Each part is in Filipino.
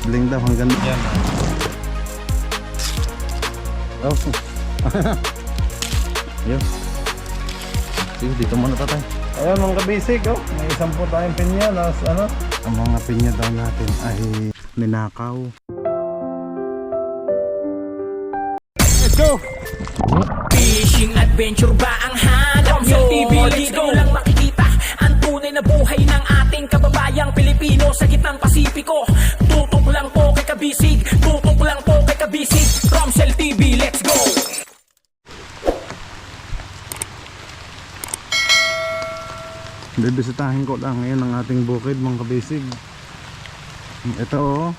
Bling daw hanggang yan. Oh. Yun. Sige, dito muna tatay. Ayun mga kabisig, oh. May 10 tayong pinya. Ano? Ang mga pinya daw natin ay ninakaw. Let's go! Fishing adventure ba ang hanap nyo? TV, let's go! Lang makikita ang tunay na buhay ng ating kababayang Pilipino sa gitnang Pasipiko. Tutok lang po kay Kabisig, tutok lang po kay Kabisig. Romsel TV, let's go! Bibisitahin ko lang ngayon ang ating bukid mga kabisig. Ito oh.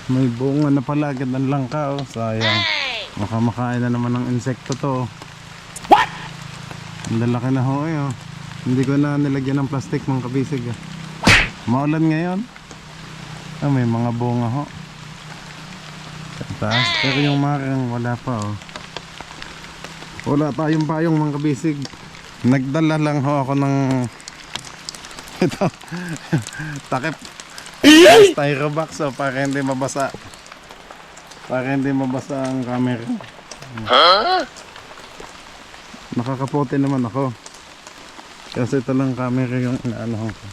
May bunga na pala agad ng langka oh. Sayang. Makamakain na naman ng insekto to. What? Ang lalaki na ho eh oh. Hindi ko na nilagyan ng plastic mga kabisig ah. Maulan ngayon. Ah, may mga bunga ho. Sa taas. Pero yung marang wala pa oh. Wala tayong payong mga kabisig. Nagdala lang ho ako ng ito takip styrobox so para hindi mabasa ang camera. Nakakapote naman ako kasi ito lang camera yung inaano ko.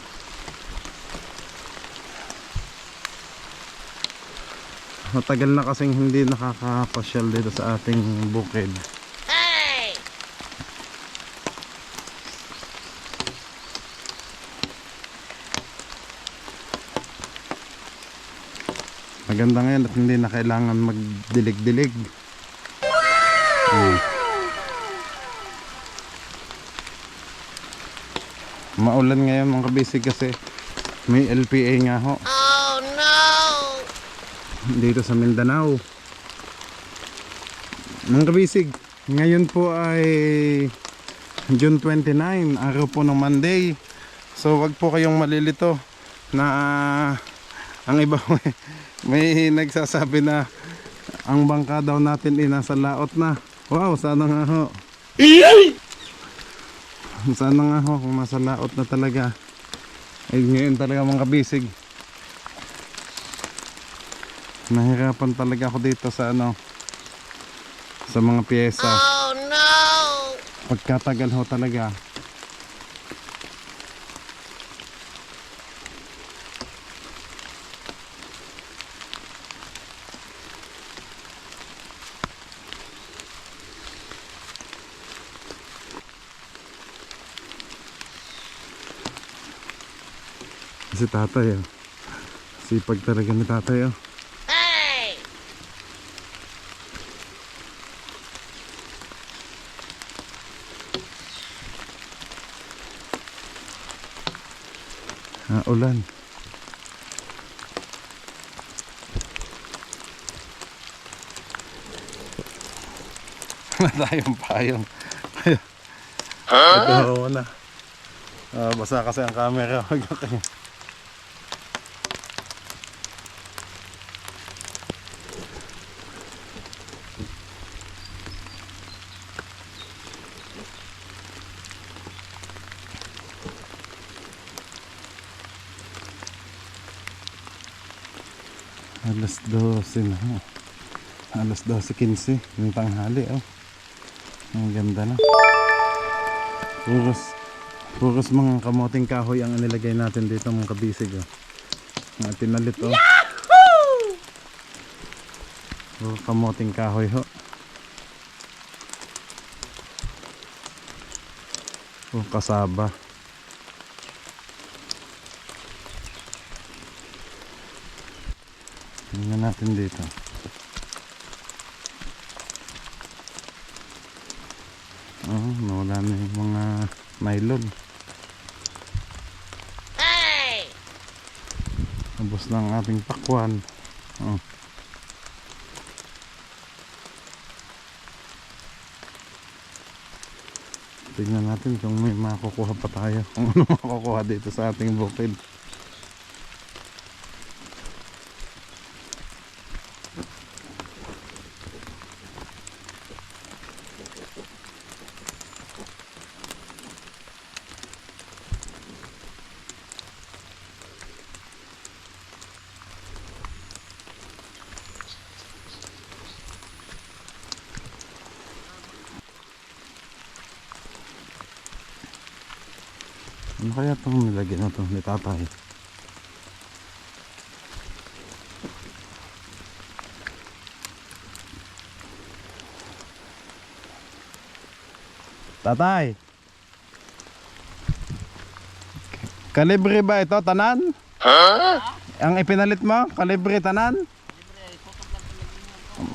Matagal na kasing hindi nakakapasyal dito sa ating bukid. Maganda ngayon at hindi na kailangan magdilig-dilig. Maulan ngayon mga kabisig kasi may LPA nga ho. Oh no! Dito sa Mindanao. Mga kabisig, ngayon po ay June 29, araw po ng Monday. So wag po kayong malilito na ang iba may nagsasabi na ang bangka daw natin ay nasa laot na. Wow, sana nga ho. Sana nga ho kung nasa laot na talaga. Ay ngayon talaga mga kabisig. Nahirapan talaga ako dito sa ano, sa mga piyesa. Oh no! Pagkatagal ho talaga. Si tatay oh. Sipag talaga ni tatay oh. Hey! Ulan. Wala tayong payong. Ito na. Basa kasi ang camera. Alas 12 na ho. Alas 12:15 ng tanghali oh. Ang ganda na. Puros mga kamoting kahoy ang nilagay natin dito mga kabisig oh. Mga tinalit oh. Yahoo! Kamoting kahoy ho. Kasaba. Tingnan natin dito. Nawala na yung mga nylon. Hey! Ubos na ang ating pakwan. Tingnan natin kung may makukuha pa tayo. Kung ano makukuha dito sa ating bukid. Ano kaya itong nilagyan na ito ni tatay? Tatay! Kalibre ba ito, tanan? Ha? Ang ipinalit mo, kalibre tanan?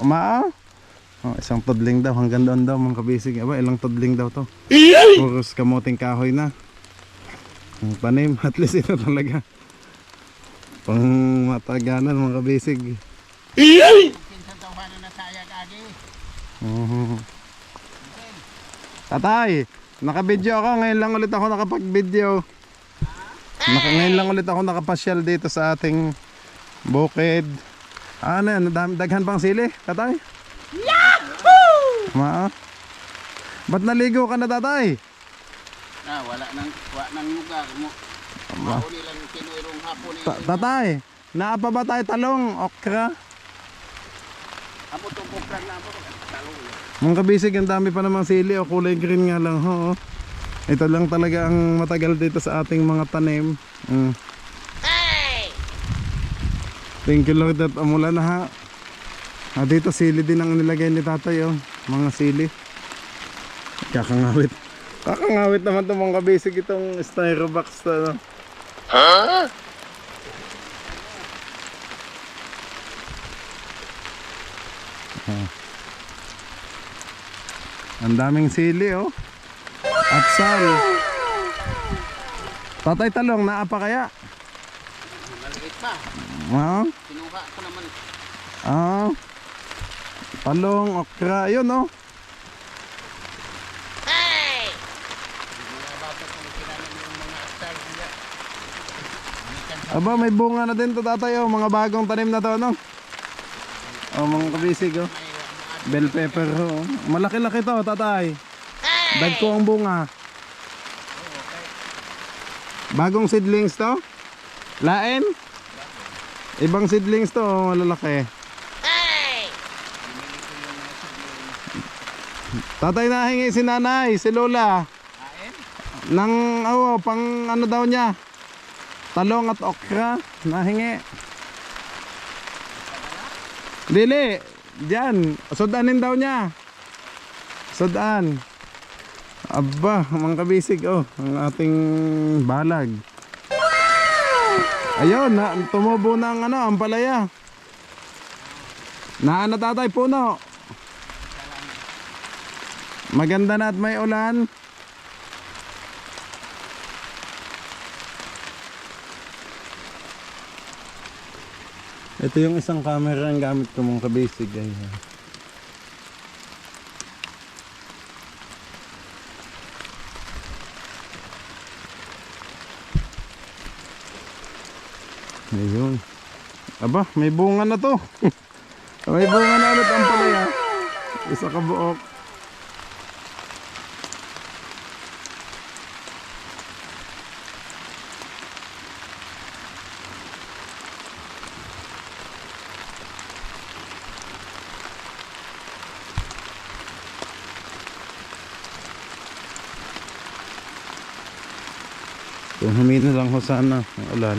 Maa? Oh, isang tudling daw, hanggang doon daw mga kabisig. Aba, ilang tudling daw to. Puros kamuting kahoy na. Ang tanim, at least ito talaga. Pang mataganan mga kabisig. Tatay, naka-video ako. Ngayon lang ulit ako nakapag-video. Ngayon lang ulit ako nakapasyal dito sa ating bukid. Ano yan? Daghan pang sili, tatay? Yahoo! Ba't naligo ka na, tatay? Wala nang lugar mo. Mauli lang kinuirong hapon eh. Tatay, naapa ba tayo talong, okra? Amo tong okra na ako talong. Mga kabisig, ang dami pa namang sili o kulay green nga lang ho. Ito lang talaga ang matagal dito sa ating mga tanim. Thank you Lord at umulan na ha. Dito sili din ang nilagay ni tatay oh. Mga sili. Kakangawit. Kakangawit naman itong mga kabisig itong styrobox na, no? Ang daming sili oh. At sal. Tatay talong, naapa kaya? Maliit pa. Kinuha ko naman. Talong, okra, yun oh. Aba, may bunga na din to tatay oh. Mga bagong tanim na to no. Oh, mga kabisig oh. Bell pepper oh. Malaki-laki to tatay. Dagko ang bunga. Bagong seedlings to? Lain? Ibang seedlings to oh, malalaki. Tatay, nahingi si nanay, si lola. Nang pang ano daw niya? Talong at okra, nahingi. Dili, diyan, sudanin daw niya. Sudan. Aba, mga kabisig oh, ang ating balag. Ayun, tumubo na ang ang palaya. Naana tatay puno. Maganda na at may ulan. Ito yung isang camera ang gamit ko mga kabisig. Ayun. Aba, may bunga na to. May bunga na ulit ang palaya. Isa ka buok. Kung humina lang ho sana ang ulan.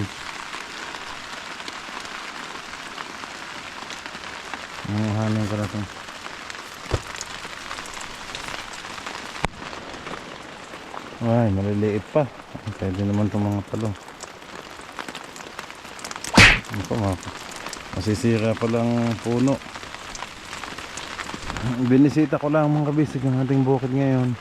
Nanguhanin ko na ito. Ay, maliliit pa. Pwede naman itong mga talong. Ano pa mga masisira pa lang puno. Binisita ko lang mga kabisig ang ating bukid ngayon.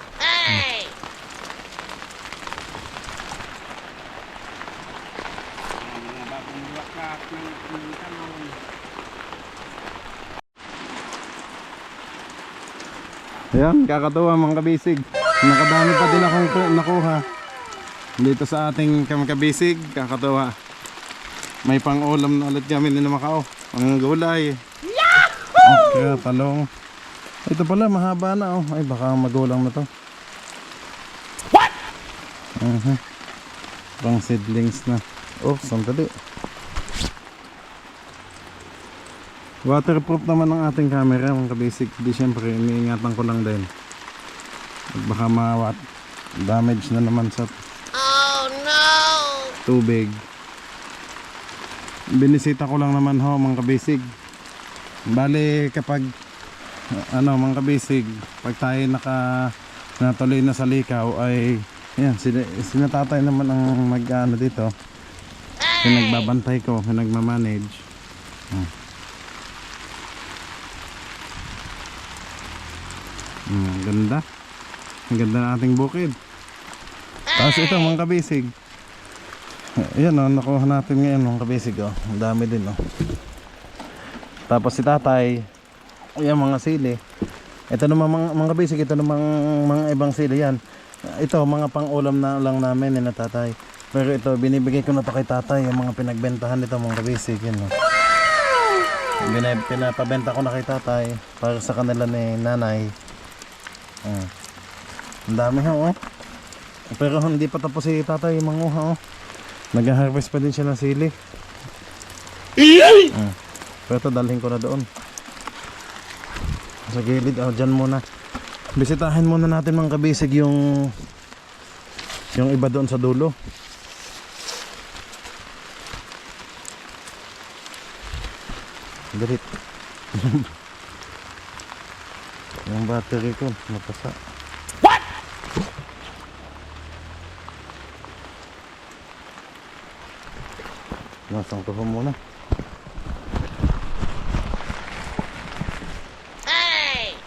Ayan, kakatuwa mga kabisig. Nakadami pa din akong nakuha dito sa ating kabisig. Kakatuwa. May pang ulam na ulit kami ni Macao. Ang gulay. Okay, talong. Ito pala mahaba na oh. Ay baka magulang na to. What? Pang seedlings na. Oh, sandali. Waterproof naman ang ating camera mga kabisig. Di syempre iniingatan ko lang din. Baka damage na naman sa tubig. Binisita ko lang naman ho mga kabisig. Bali kapag mga kabisig, pag tayo natuloy na sa likaw ay yan, sinatatay naman ang dito. Pinagbabantay ko, pinagmamanage. Ganda. Ang ganda ng ating bukid. Tapos ito mga kabisig. Ayan nakuha natin ngayon mga kabisig. Ang dami din Tapos si tatay, ayan mga sili. Ito naman mga kabisig, ito naman mga ibang sili yan. Ito mga pang-ulam na lang namin na tatay. Pero ito binibigay ko na to kay tatay, yung mga pinagbentahan nito mga kabisig. Yan pinapabenta ko na kay tatay para sa kanila ni nanay. Ang dami pero hindi pa tapos si tatay manguha nag-harvest pa din siya ng sili. Pero ito dalhin ko na doon sa gilid. Dyan muna bisitahin muna natin mga kabisig yung iba doon sa dulo. Galit. Yung battery ko napasa. What? Nasang ko muna. Hey!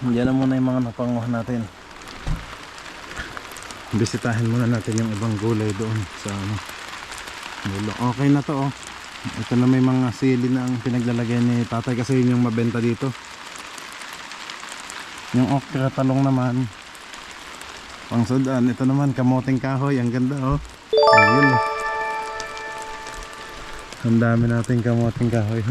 Diyan na muna yung mga napanguha natin. Bisitahin muna natin yung ibang gulay doon sa dulo. Okay na to Ito na may mga sili na ang pinaglalagay ni tatay kasi yun yung mabenta dito. Yung okra talong naman pang sudan. Ito naman kamoting kahoy. Ang ganda ayun ang dami nating kamoting kahoy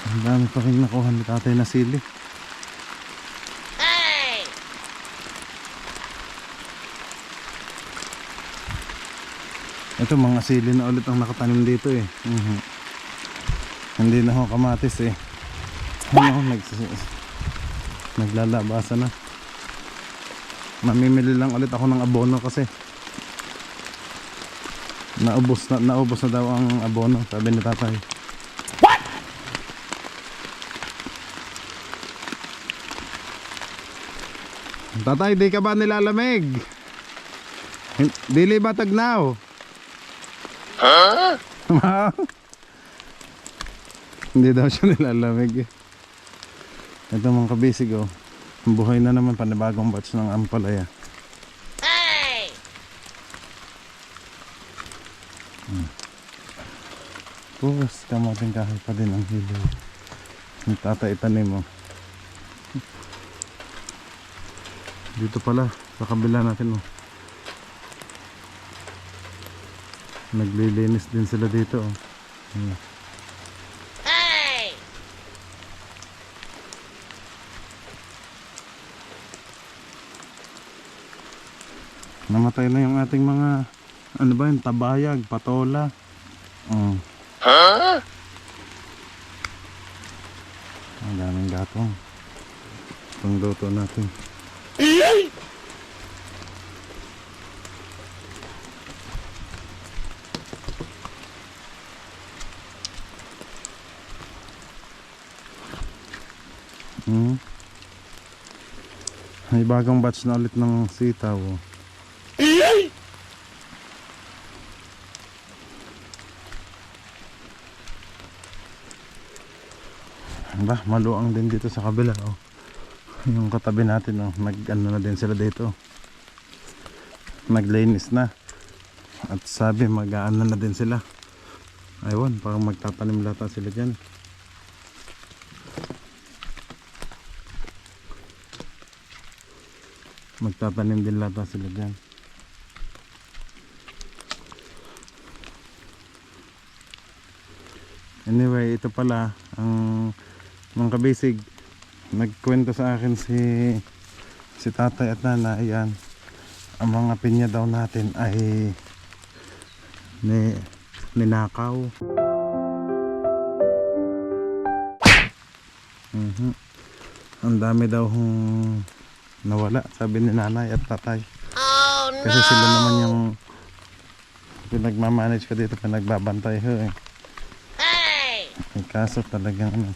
Ang dami pa rin nakuha ni tatay na sili. Ito mga sili na ulit ang nakatanim dito Hindi na kamatis naglalabasa na. Mamimili lang ulit ako ng abono kasi naubos na daw ang abono, sabi ni tatay. What? Tatay, di ka ba nilalamig? Dili ba tagnaw? Hindi daw siya nilalamig Ito mga kabisig buhay na naman panibagong batch ng ampalaya. Puros kamoting kahoy pa din ang hilo ni tatay itanim dito pala sa kabila natin naglilinis din sila dito namatay na yung ating mga tabayag, patola. Ang daming gatong pangluto natin. May bagong batch na ulit ng sitaw. Maluang din dito sa kabila yung katabi natin na din sila dito, naglinis na at sabi mag-aano na din sila. Aywan, parang magtatanim lata sila dyan. Magtatanim din lata sila dyan. Anyway, ito pala ang mga kabisig, nagkwento sa akin si tatay at nana. Ayan, ang mga pinya daw natin ay ninakaw. Mhm. Ang dami daw nawala, sabi ni nanay at tatay. Kasi sila naman yung pinagmamanage ko dito, pinagbabantay ho eh. Ay, kaso talagang ano.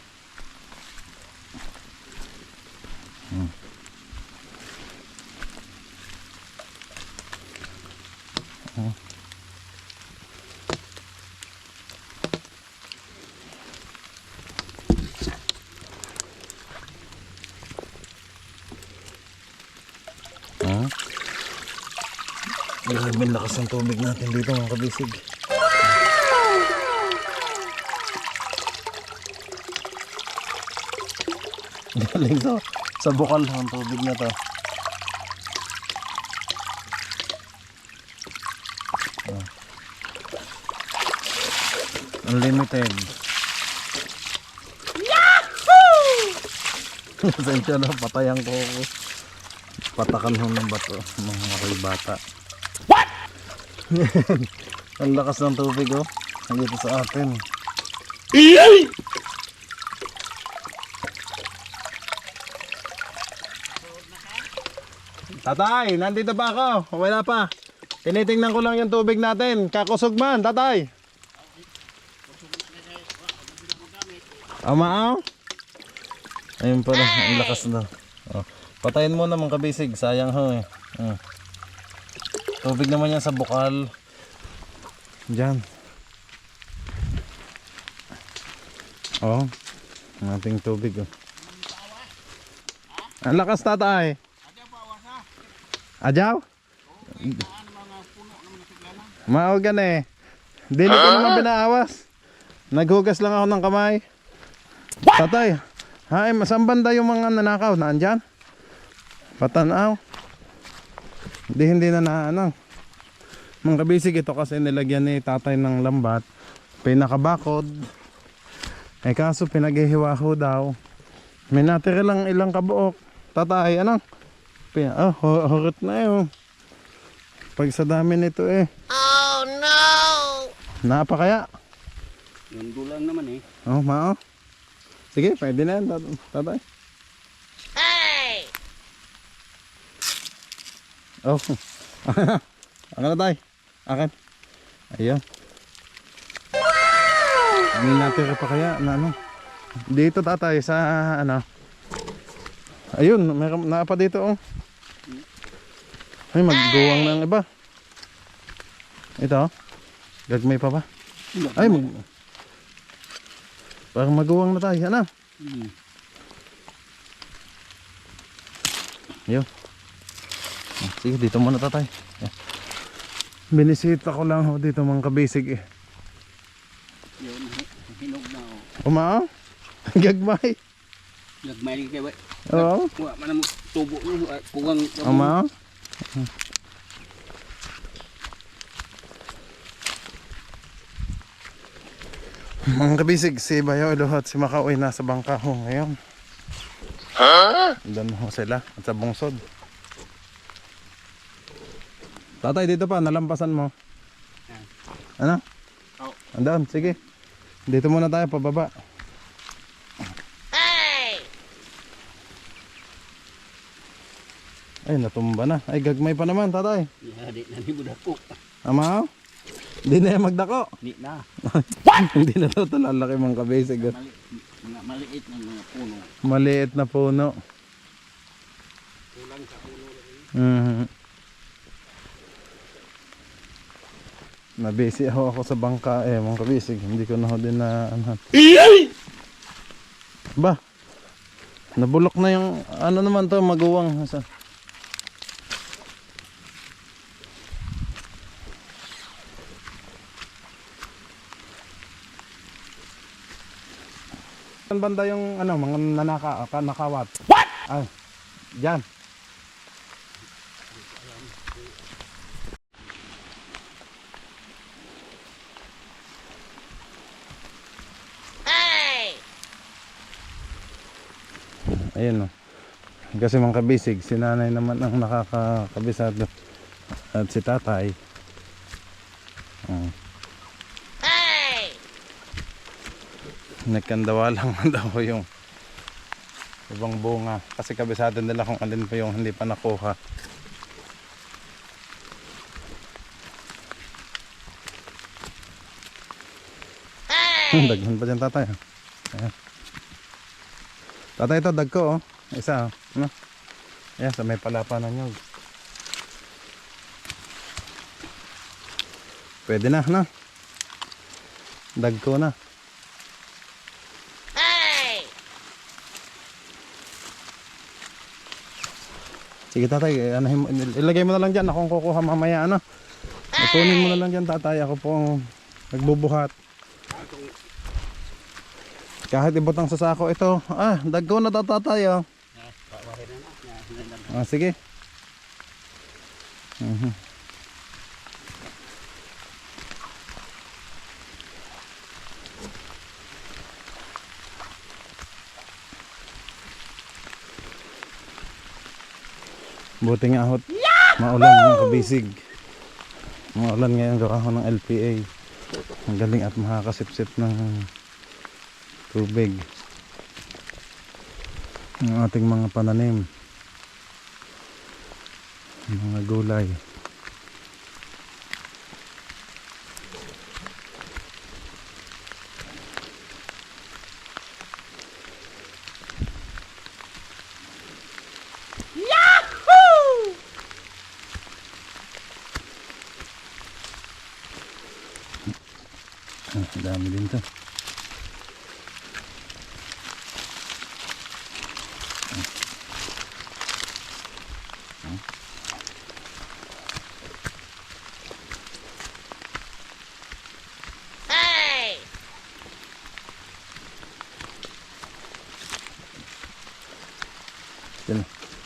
Grabe lakas ng tubig natin dito mga kabisig. Galing to. Sa bukal ang tubig na to. Unlimited. Yahoo! Sensya na, patayan ko. Patakan ho ng bato. Mga ako'y bata. Ang lakas ng tubig oh. Dito sa atin. Tatay, nandito pa ako. Wala pa. Tinitingnan ko lang yung tubig natin. Kakusog man, tatay. Amaaw. Ayun pala, ang lakas na. Oh. Patayin mo naman kabisig, sayang ho eh. Tubig naman yan sa bukal. Diyan. Oh, ang ating tubig oh. Ang lakas tatay. Ajaw? Maogan eh. Dili ko naman pinaawas. Naghugas lang ako ng kamay. Tatay, hay, masang banda yung mga nanakaw na andyan? Patanaw. Hindi na ano. Mga kabisig, ito kasi nilagyan ni tatay ng lambat. Pinakabakod. Eh kaso pinaghihiwaho daw. May natira lang ilang kabuok. Tatay, ano? Hurot na yun. Pag sa dami nito eh. Oh no! Napa kaya? Nando lang naman eh. Oh, mao. Sige, pwede na yan, tatay. Hey! Oh. Ano na tay? Akin. Ayun. Wow! May natira pa kaya na ano? Dito tatay sa ano? Ayun, meron na pa dito oh. Ay, magduwang ng iba. Ito. Gagmay pa ba? Ay, parang maguwang na tayo. Ano? Ayun. Sige, dito muna tatay. Binisita ko lang ho dito mga kabisig eh. Yun, hinog na oh. Umao? Gagmay. Gagmay rin kayo. Oo. Kuha man mo tubo mo. Kugang. Umao? Mga kabisig, si Bayaw Eluhat, si Macau ay nasa bangka ho ngayon. Doon ho sila at sa bungsod. Tatay, dito pa, nalampasan mo. Ano? Oh. Andaan, sige. Dito muna tayo, pababa. Ay, natumba na. Ay, gagmay pa naman, tatay. Di na ni budako. Ama, hindi na yan magdako. Di na. Hindi na daw ito lalaki mga kabisig. Maliit na mga puno. Maliit na puno. Kulang sa puno. Nabisi ako sa bangka eh mga kabisig. Hindi ko na ho din na ano. Ba? Nabulok na yung ano naman to, maguwang. Saan banda yung ano, mga nakawat? What? Ay, dyan. Ayun o. Kasi mga kabisig, si nanay naman ang nakakabisado. At si tatay. Nagkandawa lang daw yung ibang bunga. Kasi kabisado nila kung alin pa yung hindi pa nakuha. Daghan pa dyan tatay. Ayan. Tatay, ito dag ko, oh. Isa, oh. Ano? Ayan, sa may palapa na nyog. Pwede na, no? Dag ko na. Sige tatay, ilagay mo na lang dyan. Akong kukuha mamaya, ano? Itunin mo na lang dyan tatay. Ako pong nagbubuhat. Kahit ibutang sa sako ito. Dag ko na tatay, oh. Sige. Buti nga hot. Maulan mga kabisig. Maulan ngayon gawa ko ng LPA. Ang galing at makakasipsip ng tubig. Ang ating mga pananim. Mga gulay. Dami din to.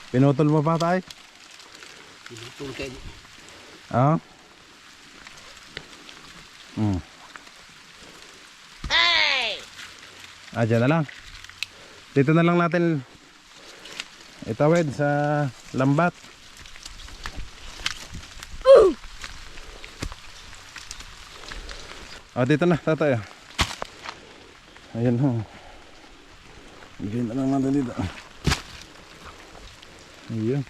Pinutol mo pa tayo? Pinutol kayo. Oo. Dyan na lang. Dito na lang natin itawid sa lambat. Dito na tatay. Ayan ho. Bigyan na lang natin dito. Ayan.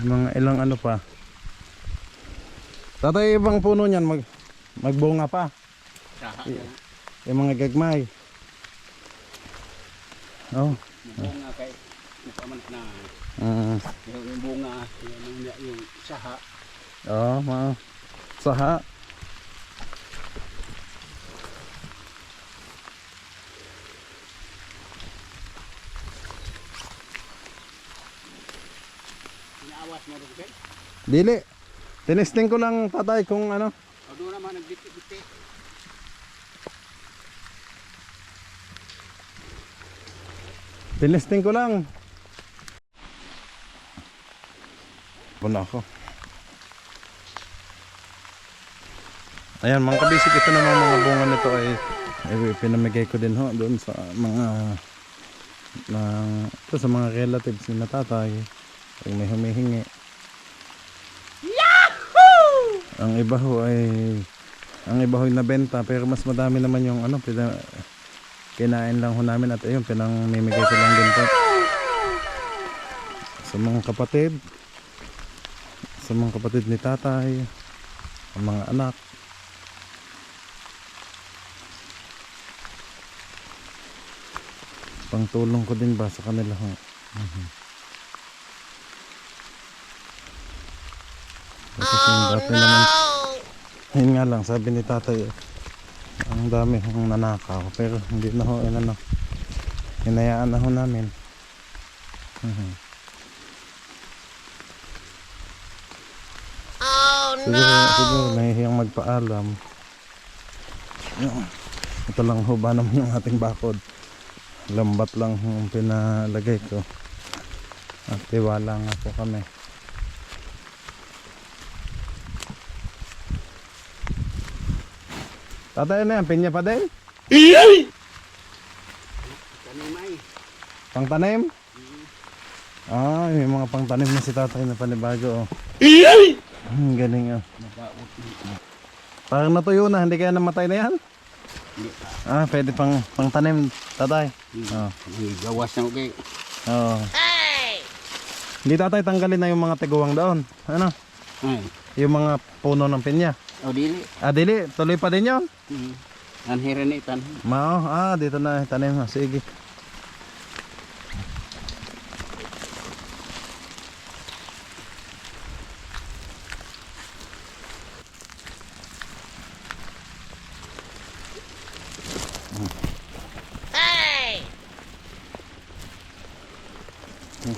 Mga ilang ano pa. Tatay, ibang puno niyan magbunga pa. Yung mga gagmay. Oh. Bunga kay napamanat na. Yung bunga, yung saha. Oh, saha. Inaawas mo rin kayo? Dili. Tinesting ko lang tatay kung ano. Doon naman nagbiti-biti. Tinesting ko lang. Puna ako. Ayan mga kabisik, ito naman mga bunga nito ay pinamigay ko din ho doon sa mga ito sa mga relatives ni tatay. Pag may humihingi. Ang iba ho ay nabenta, pero mas madami naman yung ano, kinain lang ho namin at ayun, pinamimigay ko lang din po sa mga kapatid ni tatay, ang mga anak. Pangtulong ko din ba sa kanila ho. Kasi dati naman, yun nga lang sabi ni tatay, ang dami hong nanakaw, pero hindi na ho hinayaan na ho namin. Siguro nahihiyang magpaalam. Ito lang ho ba naman yung ating bakod. Lambat lang yung pinalagay ko at tiwala nga po kami. Tatay na yan, pinya pa din? Tanimay. Pangtanim? May mga pangtanim na si tatay na panibago. Galing. Parang natuyo na, hindi kaya namatay na yan? Hindi. Ah, pwede pang tanim, tatay. Oh. Gawas na okay. Oo. Hindi tatay, tanggalin na yung mga tiguwang doon. Ano? Ay. Yung mga puno ng pinya. O dili. Ah, dili. Tuloy pa din yun. Anhiran ni tan. Mao, dito na tanim. Sige.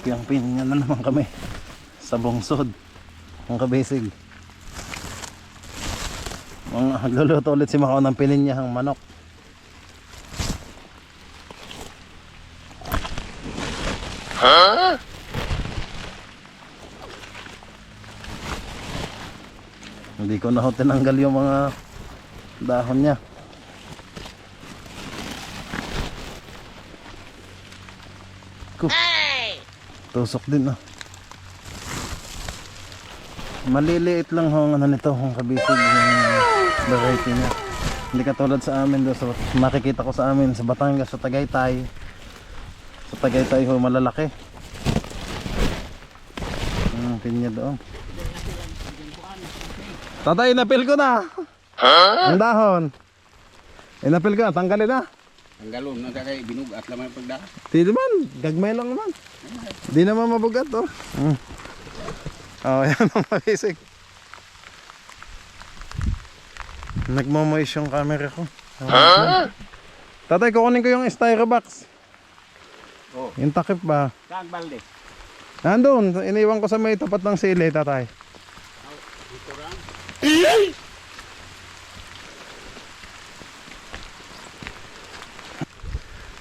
Ang pinya na naman kami sa bungsod. Ang kabisig. Magluluto ulit si Macau ng pininyahang manok. Hindi ko na ho tinanggal yung mga dahon niya. Tusok din maliliit lang ho ang ano nito, ang kabisig yung variety niya. Hindi katulad sa amin doon, so makikita ko sa amin sa Batangas, sa Tagaytay. Sa Tagaytay ho malalaki. Pinya doon. Tatay, inapil ko na. Ang dahon. Inapil ko na, tanggalin na. Ang galon na kay binugat naman pagda. Di naman, gagmay lang naman. Di naman mabugat oh. Oh, yan ang mabisig. Nagmamoist yung camera ko. Tatay, kukunin ko yung styrobox. Oh. Yung takip ba? Kag balde. Nandun, iniwan ko sa may tapat ng sili, tatay. Dito lang.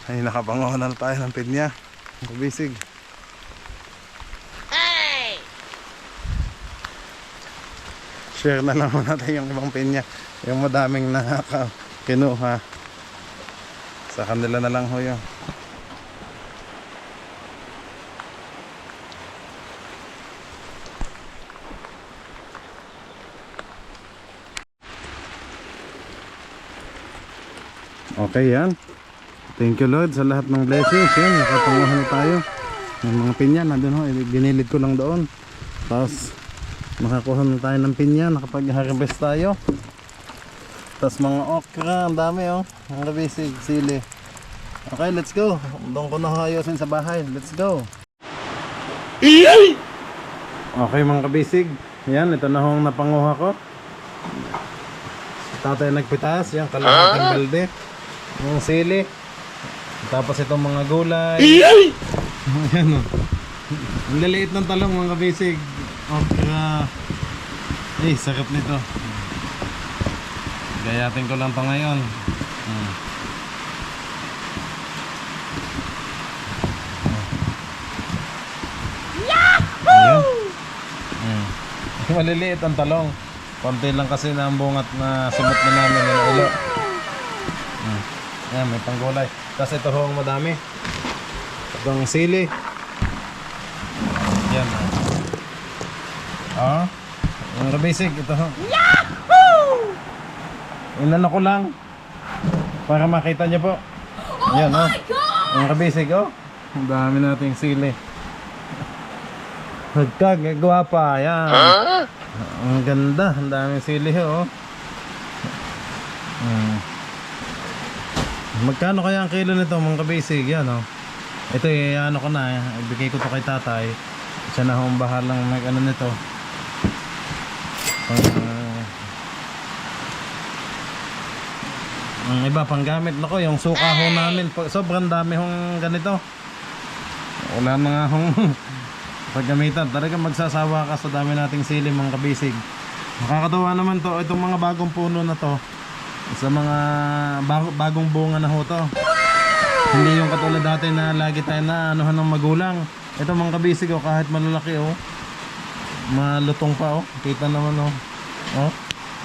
Ay, nakabango na tayo ng pinya. Ang kabisig. Share na lang natin yung ibang pinya. Yung madaming kinuha. Sa kanila na lang ho yun. Okay yan. Thank you Lord sa lahat ng blessings. Yan, nakapanguhan na tayo. Yung mga pinya nandun ho, ginilid ko lang doon. Tapos makakuha na tayo ng pinya, nakapag-harvest tayo. Tapos mga okra, ang dami oh. Ang kabisig, sili. Okay, let's go. Doon ko na ayusin sa bahay. Let's go. Okay mga kabisig. Yan, ito na hong napanguha ko. Tatay nagpitas, yan, kalahating balde. Yung sili. Tapos itong mga gulay. Ayan o. Ang laliit ng talong mga kabisig. Okra. Eh, sakit nito. Gayatin ko lang to ngayon. Yahoo! Maliliit ang talong. Konti lang kasi na ang bungat na simot na namin ng ulo. Ayan, may panggulay. Tapos ito ho ang madami. Ito ang sili. Yan. Ang kabisig. Ito ho. Yahoo! Inano ko lang. Para makita niyo po. Yan oh. Ang kabisig oh. Ang dami nating sili. Hagkag, gwapa. Yan. Ang ganda. Ang daming sili oh. Magkano kaya ang kilo nito mga kabisig? Yan oh. Ito ano ko na, ibigay ko to kay tatay. Siya na hong bahalang ano nito. Ang iba pang gamit nako, yung suka ho namin, sobrang dami hong ganito. Wala mga hong paggamitan. Talaga magsasawa ka sa dami nating sili mga kabisig. Nakakatuwa naman to, itong mga bagong puno na to. Sa mga bagong bunga na ho to. Hindi yung katulad dati na lagi tayo na anuhan ng magulang. Ito mga kabisig oh, kahit malalaki oh. Malutong pa oh. Kita naman oh.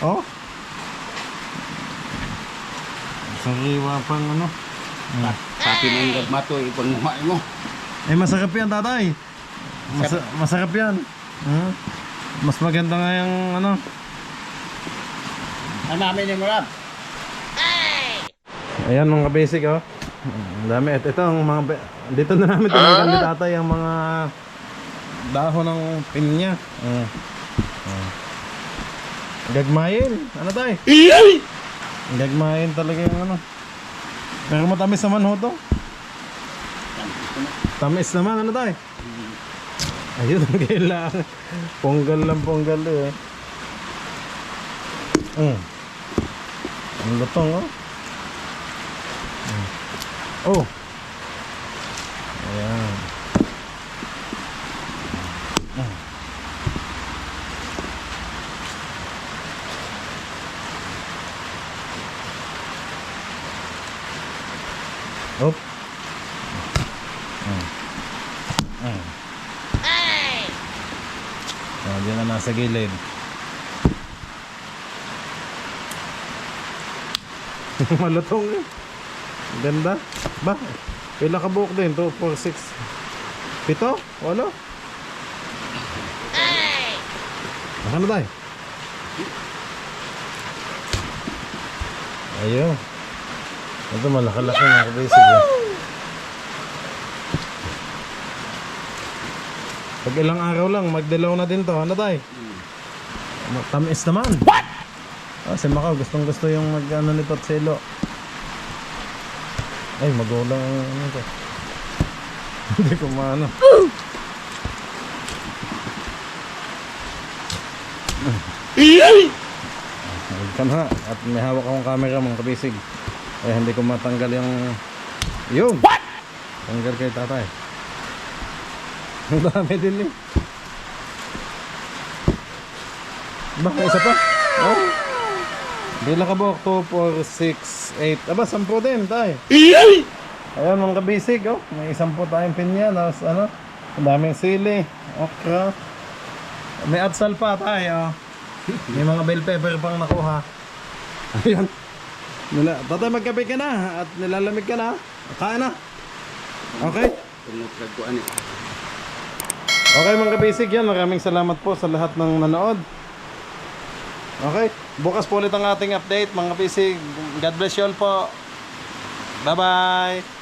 Oh. Sariwa pang ano. Sapi na yung gagmato, ipanguha mo. Eh masarap yan tatay. Masarap yan. Mas maganda nga yung ano. Ang namin yung rap. Ayan mga basic oh. Ang dami. Ito ang mga dito na namin tinagal ni tatay ang mga dahon ng pinya. Gagmayin. Ano tayo? Gagmayin talaga yung ano. Pero matamis naman ho to. Tamis naman. Ano tayo? Ayun ang kailangan. Ponggal lang ponggal eh. Ang lutong oh. Oh. Ayan. Oh. Diyan na nasa gilid. Malutong eh. Ganda. Ba? Pila ka buhok din? 2, 4, 6 7? Wala? Baka na tayo? Ayun. Ito malaki-laki nga basic eh. Pag ilang araw lang magdilaw na din to. Ano tayo? Tamis naman. What? Si Macau gustong gusto yung mag-ano nito at silo. Ay, magulang ano to. Hindi ko maano. Huwag ka na. At may hawak akong camera mga kabisig. Ay, hindi ko matanggal yung yun. What? Tanggal kay tatay. Ang dami din eh. Baka isa pa? Oh. Bila ka buhok? 2, 4, 6, 8. Aba, 10 din tayo. Ayun mga kabisig oh. May 10 tayong pinya. Tapos ano? Ang daming sili. Okra. May atsal pa tayo. May mga bell pepper pang nakuha. Ayun. Tatay magkape ka na. At nilalamig ka na. Kain na. Okay? Okay mga kabisig yan. Maraming salamat po sa lahat ng nanood. Okay, bukas po ulit ang ating update mga kabisig. God bless you all po. Bye bye.